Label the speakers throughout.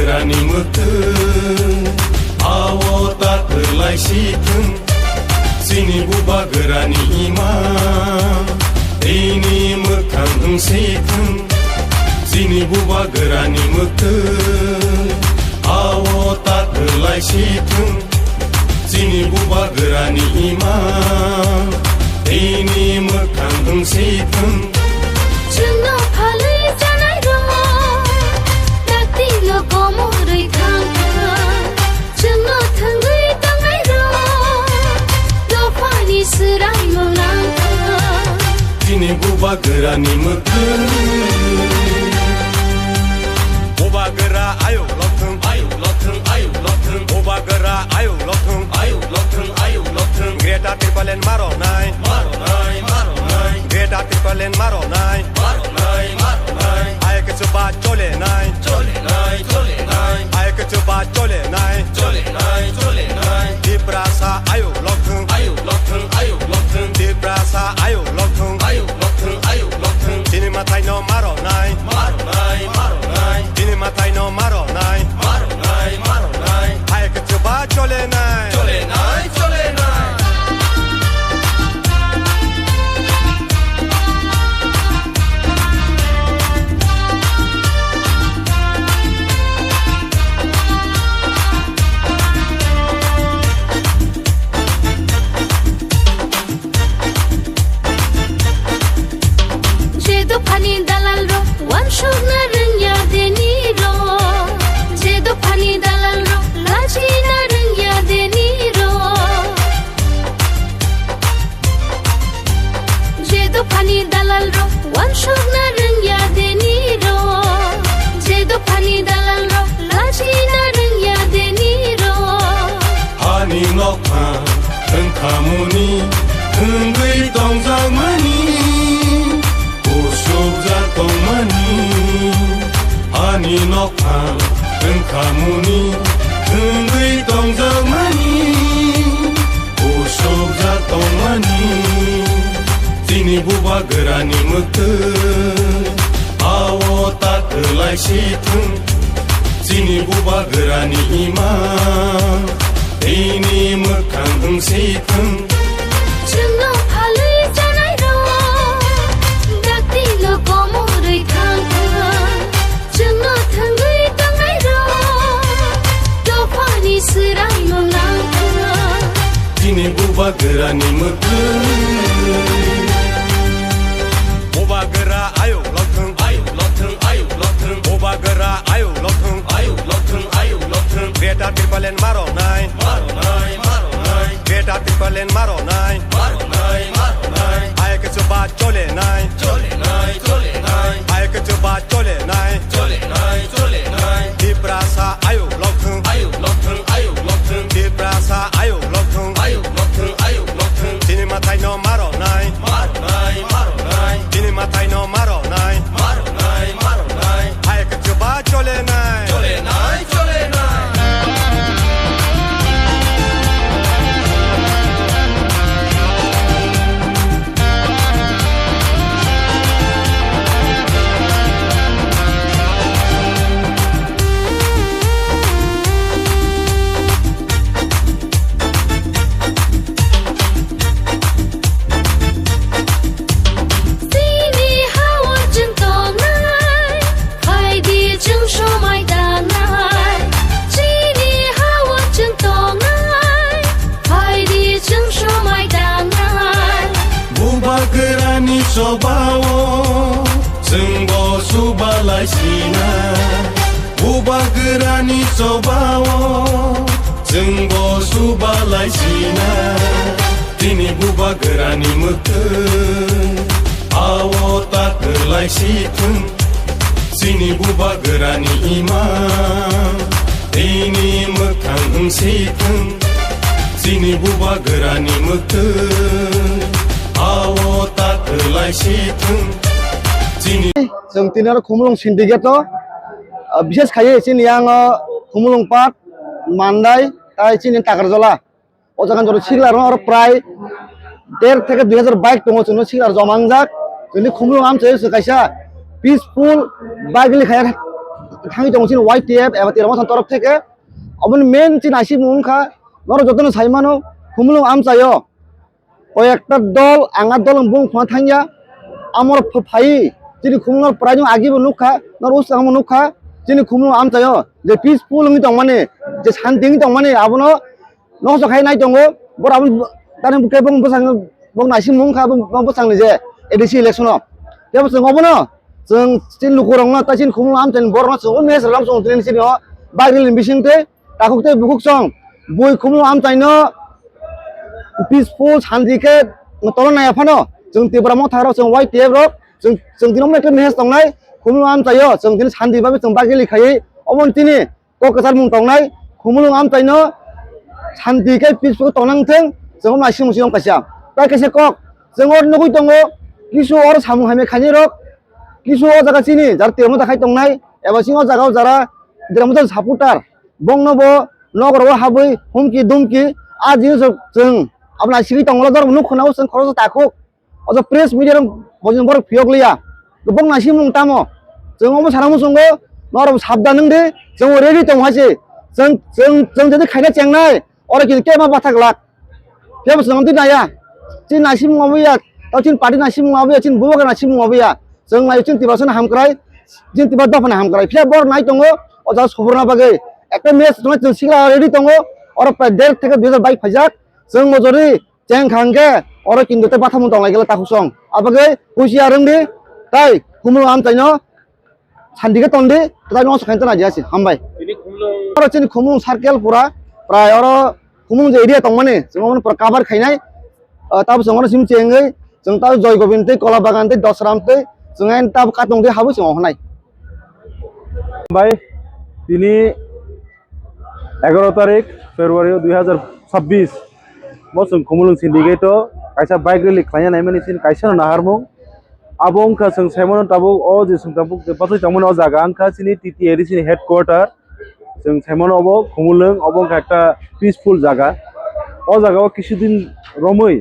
Speaker 1: गोरानि मोखों आव ताखोलाय सिथों जोंनि बुबा गोरानि इमा दैनि मोखां ओंसेथों जोंनि बुबा गोरानि मोखों आव ताखोलाय सिथों जोंनि बुबा गोरानि इमा दैनि मोखां ओंसेथों
Speaker 2: जोंनाव फालै जानाय दङ दाख्लैल' गमरै थांखो जोंनाव थोंगै दांनाय दङ दफानि सोराय मोलांखो
Speaker 1: दिनै बुबा गोरानि मोखों
Speaker 3: बुबा गोरा आयौ लथों बुबा गोरा आयौ लथों ग्रेटा ट्रिपलेन मारनाय ग्रेटा ट्रिपलेन मारनाय आयके चुबा चलेनाय आयके चुबा चलेनाय दिप्रासा आयौ लथों दिप्रासा आयौ लथों दिनै माथाय न मारनाय दिनै माथाय न मारनाय आयके Chuba चलेनाय
Speaker 2: Pani dalal ro, wan shuk na ring ya deni ro. Jedo pani dalal ro, laji na ring ya deni ro. Jedo pani dalal ro, wan shuk na ring ya deni ro. Jedo pani dalal ro, laji na ring ya deni ro.
Speaker 1: Hani nokha, tengkamuni, tenggui tongjang mani. Ani nokha tengkamuni tenggui tongjamani usuk jatongmani dini buba gorani mokhों awo takhöलाय सिथों dini buba gorani ima दैनि मोखां ओंसेथों
Speaker 2: जोंनाव फालै जानाय दङ दाख्लैल' गमरै थांखो जोंनाव थोंगै दांनाय दङ दफानि सोराय मोलांखो
Speaker 1: दिनै बुबा गोरानि मोखों
Speaker 3: बुबा गोरा आयौ लथों बुबा गोरा आयौ लथों ग्रेटा ट्रिपलेन मारनाय ग्रेटा ट्रिपलेन मारनाय आयके चुबा चलेनाय आयके चुबा चलेनाय दिप्रासा आयौ लथों दिप्रासा आयौ लथों दिनै माथाय न मारनाय दिनै माथाय न मारनाय आयके चुबा चलेनाय
Speaker 1: गोरानि सबावो जोंबो सुबालाय सिना बुबा गोरानि सबावो जोंबो सुबालाय सिना दिनै बुबा गोरानि मोखों आव ताखोलाय सिथों जोंनि बुबा गोरानि इमा दैनि मोखां ओंसेथों जोंनि बुबा गोरानि मोखों आव ताखोलाय सिथों
Speaker 4: जों तिनार खुमलुं सिन्डिकेट বিশেষ খাইয়ে চিনি आङो खुमलुं पाट मान्दाय তাই চিনি টাকারজলা ও জায়গা জন্য সিগলার আর প্রায় 1.5 থেকে 2000 বাইক দङ जोंनो सिगलार जमांजाक जोंनि खुमलुं आमचे कायसा पिसफुल बाइकलि खाया থাকি দং চিনি YTF এবার তিরামথান তরফ থেকে অবন মেন চিনি আইসি মুখা নর যতন সাইমানো খুমুলুং আমচায় কয়েকটা দল আঙার দল বুং ফা থাইয়া আমার ফাই চিনি খুমুলুং প্রায় আগিবো নুখা নর উসাং নুখা চিনি খুমুলুং আমচায় যে পিসফুল নি দং মানে যে শান্তি দং মানে আবনো নষ্ট খাই নাই দङ বড় আবন তানে বুকে বং বসাং bong nasi mungkha bong bosang je edisi election ya bosang obono जों चिन लुखुरं ना तासिन खुम आम चेन बरना सो मेस लाम सो ट्रेन सिनि हो बागरिल बिसिंते ताखुते बुकुक सं बय खुम आम चाइनो पीसफुल शान्तिके तल नाया फानो जों तिब्रा म थारो जों YTF रक जों दिनो मेट मेस दंनाय खुम आम चाइयो जों दिन शान्ति बाबे जों बागरिल खायै अमन तिनि ककसार मुं दंनाय खुम आम चाइनो शान्तिके पीसफुल तनांथों जों नासि मुसिम कासिया ता केसे कक जों और नगै दङ किसु और सामु हामे खानि रक किसु जागा चिनि जार तेमो दाखाय दंनाय एबा सिङाव जागाव जारा दिरामजों सापुटार बंनबो नगरवा हाबै हुमकि दुमकि आजि जों आपना सिगि दंला दर नु खनाव जों खरस ताखो अज प्रेस मीडिया बजन बर फियगलिया गोबां नासि मुं तामो जों अमो सारामु संगो नर साबदान दे जों रेडि दं हासे जों जदि खायना चेंनाय अरे कि केमा बाथागला फेम जों दिनाया चिन नासि मुं अबैया ताचिन पार्टी नासि मुं अबैया चिन बुबा नासि मुं अबैया जों नाय चिन तिबासन हामक्राय चिन तिबा दफना हामक्राय फिसा बर नाय दङ अजा सबरना बागै একটা মেচ তোমার जों सिगला रेडि दङ और प्राय 1.5 থেকে 2022 फाइजाक जों मजरी चें खांगे और किन्दुते बाथामु दंलाय गेला ताखुसं आबागै हुसिया रोंदि ताइ खुमु आम चाइनो सान्दिके तंदि ताइ न सखाइन तना जासि हामबाय
Speaker 5: ini kumlo
Speaker 4: और चिन खुमु सार्केल पुरा प्राय और खुमु जे एरिया दं माने जों मन पुरा कभार खाइनाय ताब जों सिम चेंगै जों ता जय गोबिन्दते कला बागानते दसरामते जों एन ताब कातंदे हाबो जों हनाय
Speaker 5: भाई তিনি 11 তারিখ ফেব্রুয়ারি 2026 মসুং খুমুলুং সিন্ডিকেটো কাইসা বাইক রেলি খাইয়া নাইমানি সিন কাইসা नाहारमु आबो अंखा जों साइमन ताबो अ जे जों ताबो बाथै तामन अ जागा अंखा सिनि टीटीआर सिनि हेडक्वार्टार जों साइमन अबो खुमुलुं अबो একটা পিসফুল জায়গা अ জায়গাও কিছুদিন রমই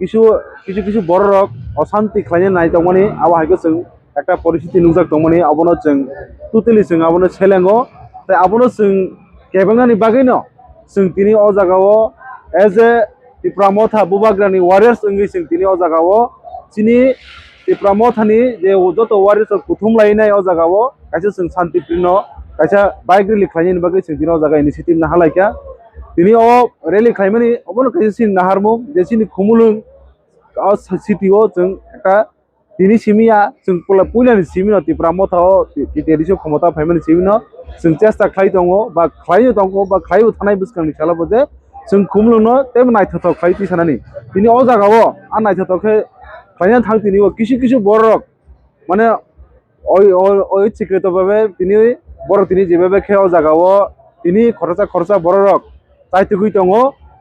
Speaker 5: কিছু বড় রক অশান্তি খাইয়া নাই তামানি আবা হাইগো जों একটা পরিস্থিতি নুজাক তামানি আবনো जों टोटली जों आबनो सेलेंगो ताइ आबनो जों केबांगानि बागैनो जों तिनि अ जागाव एज ए तिप्रामथा बुबाग्रानि वारियर्स इंगै जों तिनि अ जागाव तिनि तिप्रामथानि जे जत वारियर्स कुथुम लायनाय अ जागाव काइसे जों शान्तिप्रिय काइसे बाइक रेली खायनि बागै जों तिनि अ जागा इनिशिएटिभ ना हालायका तिनि अ रेली खायमानि अबनो काइसे सिन नाहारमु जे सिनि खुमुलुं अ सिटिओ जों একটা তিনি সিমিয়া जों पुलानि सिमिनो तिप्रामथाव टिटेरिसो क्षमता फायमानि सिमिनो जों चेष्टा खालाय दङ बा खालायो दङ बा खालायो थानाय बुसखांनि सालाबो जे जों खुमलुनो तेम नायथाव खालाय तिसानानि तिनि अ जागाव आ नायथावखे खायना थां तिनि किसु बरक माने ओइ सिक्रेट भाबे तिनि बर तिनि जेबे खे अ जागाव तिनि खरसा बरक ताइतुगै दङ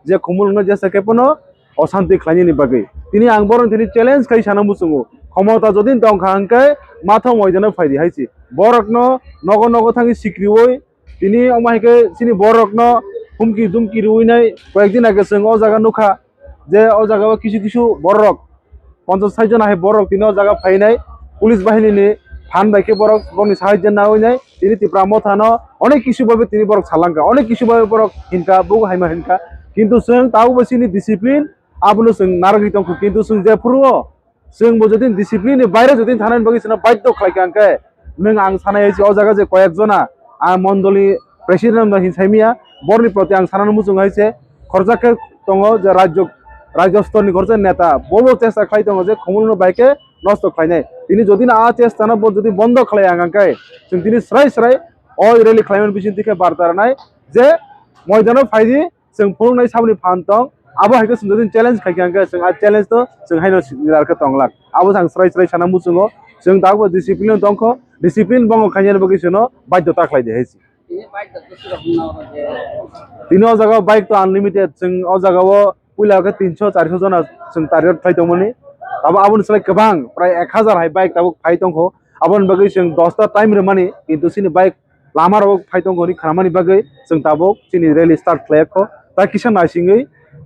Speaker 5: जे खुमलुनो जे सेकेपनो अशान्ति खायनि बागै तिनि आं बर तिनि চ্যালেঞ্জ खाय साना मुसुङो ক্ষমতা যদি দংখাঙ্কে মাথা ময়দানে ফাইদি হাইছি বরকন নগ থাকি সিক্রিওই তিনি অমাহিকে সিনি বরকন হুমকি দুমকি রুইনাই কয়েকদিন আগে जों অ জায়গা নুখা যে অ জায়গা কিছু বরক 50-60 জন আহে বরক তিনি অ জায়গা ফাইনাই পুলিশ বাহিনীনি ফান বাইকে বরক বনি সাহায্য না হইনাই তিনি তিপ্রামথানো অনেক কিছু ভাবে তিনি বরক সালাঙ্কা অনেক কিছু ভাবে বরক হিনকা বউ হাইমা হিনকা কিন্তু जों তাও বসিনি ডিসিপ্লিন আবনো जों নারগি দंखो কিন্তু जों যে ফুরো जों যদি ডিসিপ্লিন বাইরে যদি থানায় বাগিছেনা বাধ্য খাইকাঙ্কে नों आं सानाय अ जागा जे कयेकजना आ मण्डली प्रेसिडेंट हिंसाइमिया बरनि प्रति आं सानानो मुजुं हाइसे खरजाके दङ जे राज्य स्तरनि खरजा नेता बबो चेष्टा खालाय दङ जे खुमुलनो बाइके नष्ट खालायनाय তিনি যদি না চেষ্টা না যদি বন্ধ খালাय आंगांके जों তিনি स्राय अ रेली खालायमन बिसिन दिखे बारतारनाय जे मयदानाव फायदि जों फुंनाय साबनि फानतं आबो हाइको जों যদি চ্যালেঞ্জ खायखांके जों आ চ্যালেঞ্ज तो जों हाइनो सिरारखो तंलाक आबो जों स्राय साना मुजुङो जों दाबो डिसिप्लिन दंखो डिसिप्लिन बंग खायनो बगिसनो बाध्यता खालायदे हेसि তিনি अ जागाव बाइक तो अनलिमिटेड जों अ जागाव पुलाके 300-400 जना जों टार्गेट खायदोंमोन दाबो आबोन सलाय गोबां प्राय 1000 हाय बाइक दाबो फायदोंखो आबोन बगै जों 10टा टाइम रेमानि किन्तु सिनि बाइक लामाराव फायदोंखो नि खामानि बगै जों दाबो सिनि रेली स्टार्ट खालायखो ता किसान नासिङै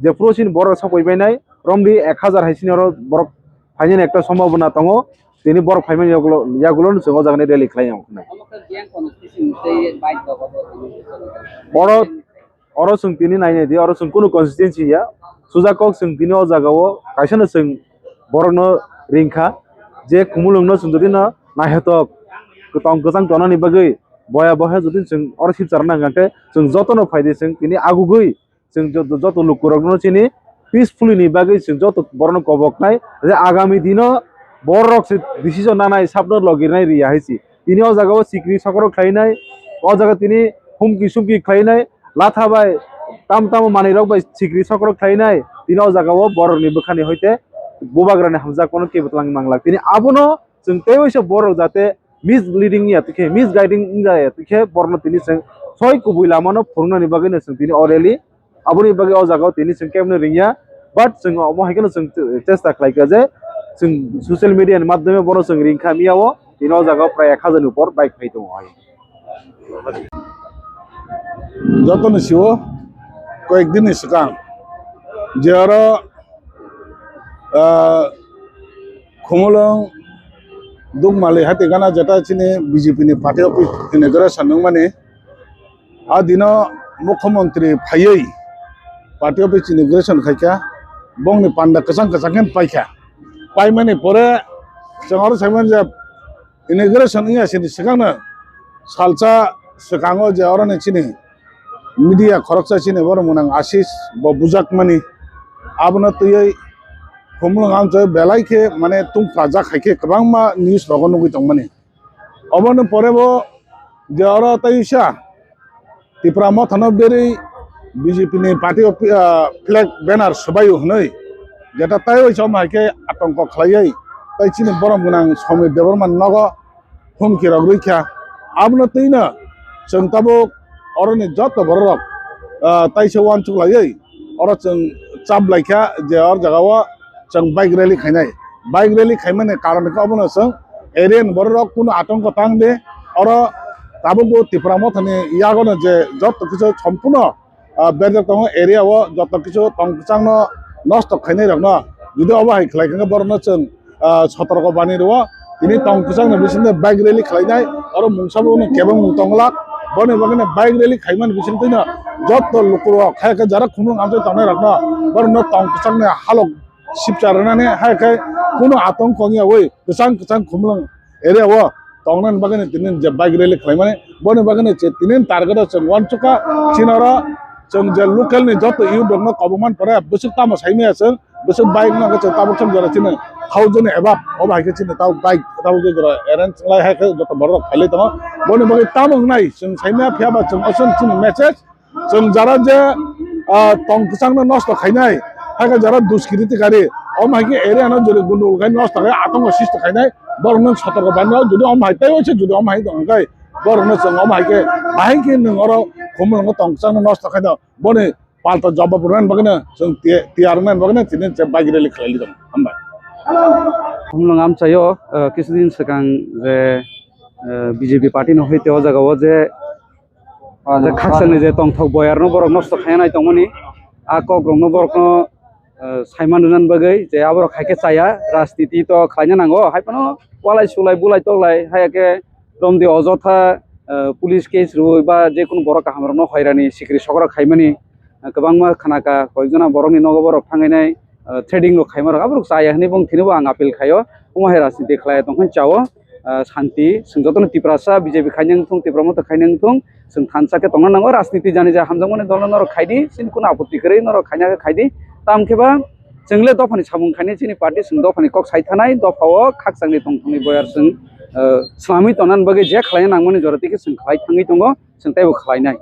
Speaker 5: जे प्रोसिन बर सफैबायनाय रमदि 1000 हायसिनि बर फायनि একটা সম্ভাবনা दङ তিনি বড় ফাইমেন ইয়াগুলো जों अजागने रेलि खालायाव बड़ जों तिनि नायनाय दि आरो जों कुनु कन्सिस्टेन्सि या सुजाकक जों तिनि अजागाव कायसानो जों बरनो रिंखा जे खुमुलुंनो जों जुदि नायहतक गोजां तनानि बागै बया बया जुदि जों अर सिपचार नांगोनते जों जतनो फायदे जों तिनि आगुगै जों जत लुकुरगनो चिनि पिसफुलिनि बागै जों जत बरनो कबकनाय जे आगामी दिनो बरक से डिसिजन नानाय साबनो लगिरनाय रिया हैसि तिनि अजागाव सिक्रि सकरो खायनाय अजागा तिनि हुमकि सुमकि खायनाय लाथाबाय ताम ताम मानिरक बाय सिक्रि सकरो खायनाय तिनि अजागाव बरनि बखानि हयते बुबाग्रानि हामजा कोन केबतलांनि मांला तिनि आबनो जों तेवैसो बर जाते मिसलिडिं या तिखे मिसगाइडिं जाया तिखे बरनो तिनि जों सय कुबुइ लामानो फुरनानि बागैनो जों तिनि अरेलि आबनि बागै अजागाव तिनि जों केबनो रिया बाट जों अमहायखनो जों चेष्टा खालायखो जे जों सोशल मिडियानि माध्यमे बर जों रिंखा मियाव तिनि अजागाव प्राय 1000 ऊपर बाइक फाइ दङ
Speaker 6: যতন শিও কয়েকদিন সিকাং যে আরো খুমলং দুগমালি হাতে গানা যেটা চিনি বিজেপি নি পার্টি অফিস ইনগ্রেশন মানে আ দিন মুখ্যমন্ত্রী ফাইयै পার্টি অফিস ইনগ্রেশন খাইকা বংনি পান্ডা কসাং কসাং পাইখা পাই মানে পরে जों साइमन जे इनग्रेशन इया सिनि सिगांनो सालसा सिगाङो जे अरने चिनि मीडिया खरकसा चिनि बर मुनां आशिष बुजाक मानि आबनो तयै खुमलुंगाम जे बेलाइखे माने तुम फाजा खाइखे गोबां मा न्यूज लगन नुगै दं माने अबनो परेबो जे अर तैसा तिप्रा मथनो बेरै बीजेपी नि पार्टी फ्लैग बैनर सबायो हनै जेटा ताय समायके आतंक खलायै ताई चिनि बरम गुनां समित देवरमान नग हुमकि रगरैखा आबनो तैनो जों ताबो अरनि जत बरक ताइसे वानचुक लायै अर जों चाप लाइखा जे अर जगाव जों बाइक रैली खाइमाने कारण को अबनो जों एरियन बरक कुनु आतंक तां दे अर ताबो तिप्रा मथनि यागनो जे जत किछु सम्पूर्ण बेरजक दङ एरियाव जत किछु तंचांनो नष्ट खाइनाय रगनो जुदि अबाहाय खलायखा बरनो जों सतर्क बानि रव तिनि तंचांनो बिसिनो बाइक रैली खालायनाय अर मुंसाबोनो केबं मुंतंलाक बने बगने बाइक रैली खाइमान बिसिन तैनो जत लुकुर खायका जरा खुमलुं आमसे तंनाय रगनो बरनो तंचांनो हालक सिपचारनाने हायका कुनु आतंक निया वै गोसां खुमलुं एरियाव तंनान बगने तिनि जे बाइक रैली खाइमाने बने बगने तिनि टारगेट जों वानचुका चिनरा जों जे लोकल नि जत इउ दंनो कबमान परे बसुक तामो साइमे जों बसुक बाइक ना जों ताबो जों जरा चिनो थाउजन एबा अबाहायके चिनो ताव बाइक ताव जरा अरेन्ज लाय हायका जत बरक खाइले दङ बने बगे तामो नाय जों साइमे फियाबा जों असन चिनो मेसेज जों जरा जे तंचांनो नष्ट खाइनाय हायका जरा दुष्कृति गारि अमाहायके एरिया न जरे गुन्दुल गाय नष्ट खाय आतंक सिस्ट खाइनाय बरनो सतर्क बानि जुदि अमाहाय ताय होइसे जुदि अमाहाय दंगाय बरनो जों अमाहायके बाहायके नोंगर खुमलुंग तंचांनो नष्ट खाइदा बने पाल्टा जवाब रन बगने जों तियारमेन बगने तिनि जे बाइक रैली खाइलि दं हामबाय
Speaker 7: खुमलुंग आमचायो किछुदिन सिगां जे बीजेपी पार्टी न हयते अजागाव जे खाकसानि जे तंथक बयारनो बरक नष्ट खायनाय दंमोनि आ कग्रंनो बरकनो साइमान रुनान बगै जे आबर खायके चाया राजनीति तो खायनो नांगौ हायपनो वालाय सुलाय बुलाय तलाय हायके रमदि अजथा पुलिस केस रुय बा जे कुनु बरक हामरनो हयरानि सिक्रि सकरा खायमानि गोबां मा खानाका कयजना बरकनि नग बरक थांगायनाय ट्रेडिं रो खायमार आबर चाया हनि बुंथिनोबो आं आपिल खायो अमाहाय राजनीति खालाय दंखन चावो शान्ति जों तिप्रासा बीजेपी खायनों थुं तिप्रा मत खायनों थुं जों थानसाके तंना नांगौ राजनीति जानि जा हामजामोने दल नर खायदि सिन कुनु आपत्ति करै नर खायना खायदि तामखेबा जोंले दफानि सामुं खायनि चिनि पार्टी जों दफानि कक सायथानाय दफाव खाकसांनि तंथंनि बयार जों स्लामि तनान बगे जे खालाय नांगौनि जरतिके जों खालाय थाङै दङ जों तायबो खालायनाय